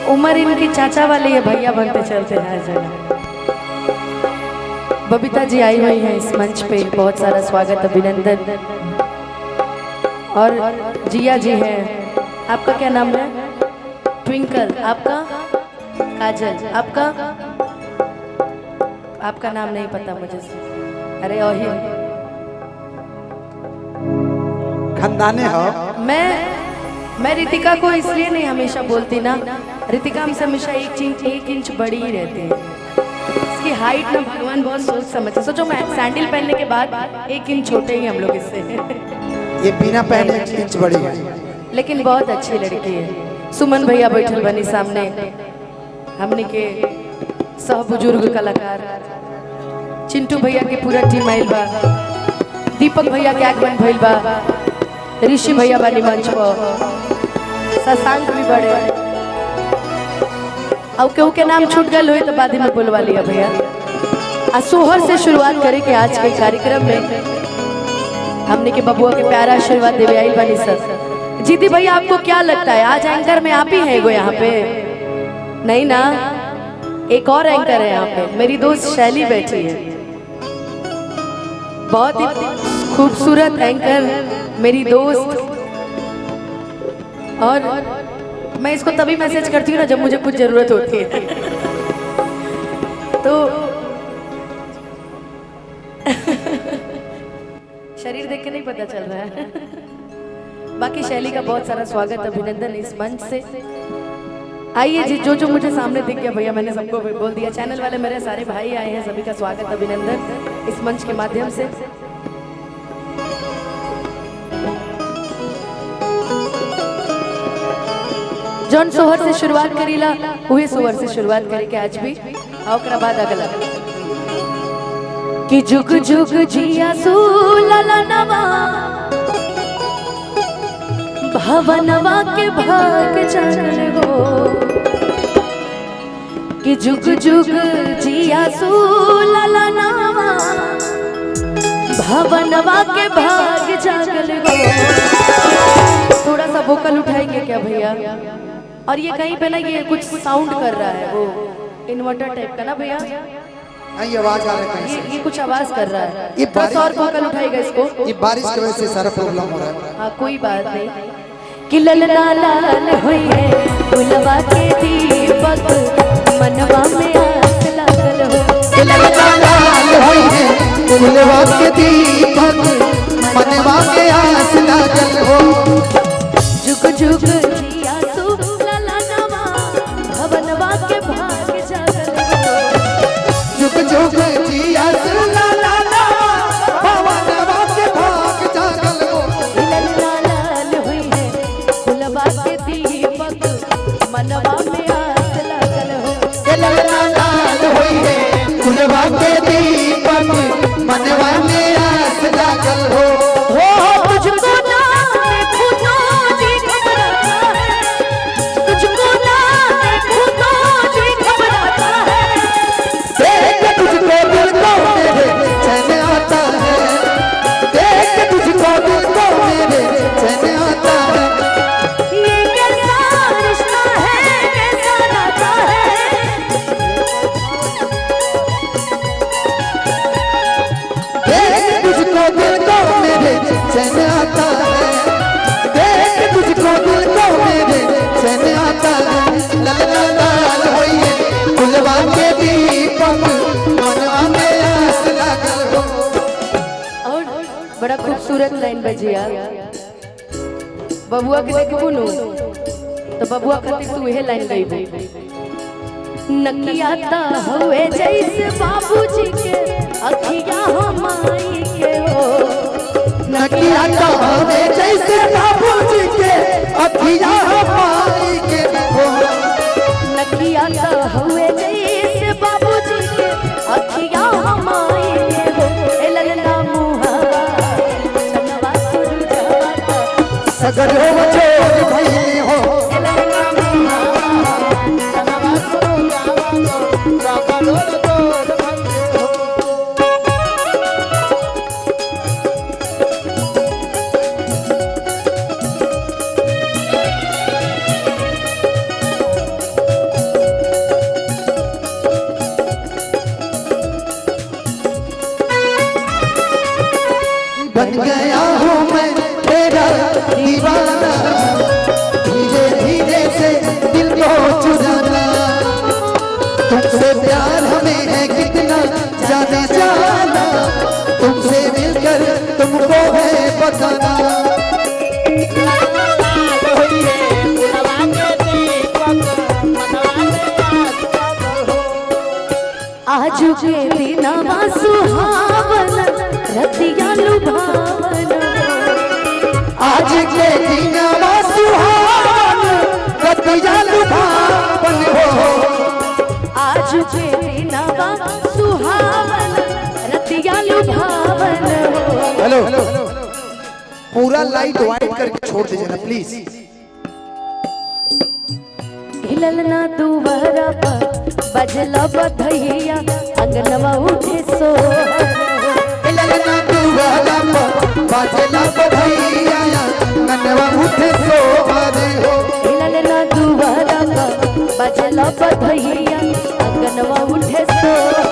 उम्र इनकी चाचा वाली है, भैया बनते चलते हैं हर जगह। बबीता जी आई हुई हैं इस मंच पे, बहुत सारा स्वागत अभिनंदन। और जिया जी हैं। आपका क्या नाम है? ट्विंकल। आपका? काजल। आपका नाम नहीं पता मुझे। अरे ओही खानदाने हो। मैं रितिका को इसलिए नहीं हमेशा बोलती ना, रितिका हमसे हमेशा 1 इंच बड़ी ही रहती है। इसकी हाइट ना भगवान बहुत सोच समझ। सोचो मैं सैंडल पहनने के बाद 1 इंच छोटे ही हम लोग इससे। ये बिना पहने 1 इंच बड़ी है, लेकिन बहुत अच्छी लड़की है। सुमन भैया बैठल बनी सामने, हमने के सह बुजुर्ग कलाकार चिंटू भैया के पूरा टीम आइल बा, दीपक भैया के आगमन भइल बा, ऋषि भैया बानी मंच पर, शशांक भी बड़े। अब केहू के नाम छूट गए हुए तो बाद में बोलवा लिया भैया। आ सोहर से शुरुआत करे के आज के कार्यक्रम में हमने के बबुआ के प्यारा आशीर्वाद देवे आई बानी सर। जीती भैया आपको क्या लगता है आज एंकर में आप ही हैं वो यहाँ पे? नहीं ना, एक और एंकर है यहाँ पे, मेरी दोस्त शैली बैठी है, बहुत ही खूबसूरत एंकर मेरी दोस्त। और मैं इसको तभी मैसेज करती हूँ ना जब मुझे कुछ जरूरत होती है। तो शरीर देख के नहीं पता चल रहा है। बाकी शैली का बहुत सारा स्वागत अभिनंदन इस मंच से। आइए जी, जो मुझे सामने दिख गया भैया मैंने सबको बोल दिया। चैनल वाले मेरे सारे भाई आए हैं, सभी का स्वागत अभिनंदन इस मंच के माध्यम से। जौन सोहर से शुरुआत करीला हुए सोहर से शुरुआत करे के आज भी और बाद अगला कि जुग जुग जिया सुललनवा भवनवा के भाग जागल हो, कि जुग जुग जिया सुललनवा भवनवा के भाग जागल हो। थोड़ा सा वोकल उठाएंगे क्या भैया? और ये कहीं पे ना ये कुछ साउंड कर रहा है, वो इन्वर्टर टाइप का ना भैया, ये आवाज आ रहा है। ये कुछ आवाज कर रहा है। ये बस और वोकल उठाएगा इसको। ये बारिश की वजह से सारा प्रॉब्लम हो रहा है। हाँ कोई बात नहीं। कि ललना लाल हुई है गुलवा के दीपक मनवा में आस लागल हो, कि ललना लाल हुई है गुलवा के दीपक मनवा में आस लागल हो। जुग जुग जिया सुललनवा भवनवा के भाग जागल हो, जुग जुग जिया सुललनवा भवनवा के भाग जागल हो। ललना लाल हुई है गुलवा के दीपक मनवा में आस लागल हो, कि ललना लाल हुई है गुलवा के दीपक मनवा में आस लागल हो। तुझको ना देखूं तो जी घबराता है, तुझको ना देखूं तो जी घबराता है, देख तुझको दिल को मेरे चैन आता है, देख तुझको दिल को मेरे चैन आता है। ये कैसा रिश्ता है कैसा नाता है, देख तुझको दिल को मेरे चैन आता है, देख तुझको दिल को मेरे चैन आता है। ललना लाल होई है गुलवा के दीपक मनवा में आस लागल हो। और बड़ा खूबसूरत लाइन बजी यार। बबुआ के देखबू नु तो बबुआ खातिर तू यह लाइन गई। नकियाता हुए जैसे बाबूजी के अखिया हमाई के हो, नकिया कहवे जैसे बाबूजी के अखिया हमारी के हो। नकियाता हुए जैसे बाबूजी के अखिया हमाई के हो। ए ललना मुहा चनवा सुरजाता सगर हो चोर भइली हो। ए ललना मुहा चनवा सुरजाता सगर हो चोर भइली हो। आजू के दिनवा सुहावन रतिया लुभावन आज के दिनवा सुहावन रतिया लुभावन हो आजू के दिनवा सुहावन रतिया लुभावन हो। हेलो पूरा लाइट वाइट करके छोड़ दीजिए ना प्लीज। हिलल ना दुवरा पर बजला बधैया अंगनवा उठे सोहर ललना दुआरा पर बाजला बधैया मनवा उठे सोहर हो हिलल ना दुवरा पर बजला बधैया अंगनवा उठे सोहर।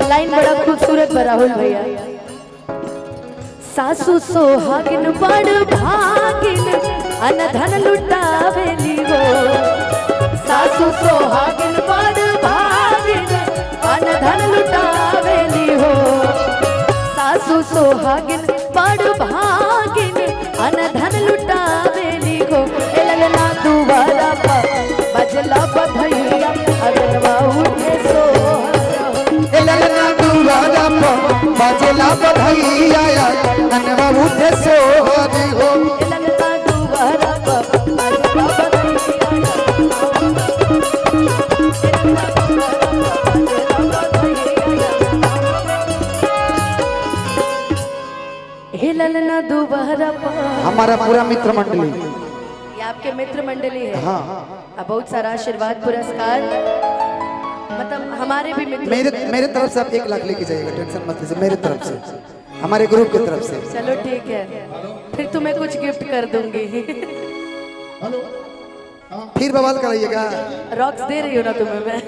लाइन बड़ा खूबसूरत बा राहुल भैया। सासू सोहागिन बड़ भागिन अनधन लुटावेली हो सासू सोहागिन बड़ भागिन अनधन लुटावेली हो सासू सोहागिन बड़ भागिन अनधन लुटावेली हो। ललना दुआरा पर बजला बधैया अगनवा उठे सोहर ललना दुआरा पर बाजला बधैया मनवा उठे सोहर हो ललना दुआरा पर बजला ललना दोबारा हमारा पूरा मित्र मंडली ये आपके मित्र मंडली है। हाँ अब बहुत सारा आशीर्वाद पुरस्कार मतलब हमारे भी मित्र मेरे तरफ से आप 1 लाख लेके जाइएगा, टेंशन मत लीजिए। मेरे तरफ से हमारे ग्रुप की तरफ से। चलो ठीक है फिर तुम्हें कुछ गिफ्ट कर दूंगी। फिर बवाल कराइएगा। रॉक्स दे रही हो ना तुम्हें मैं।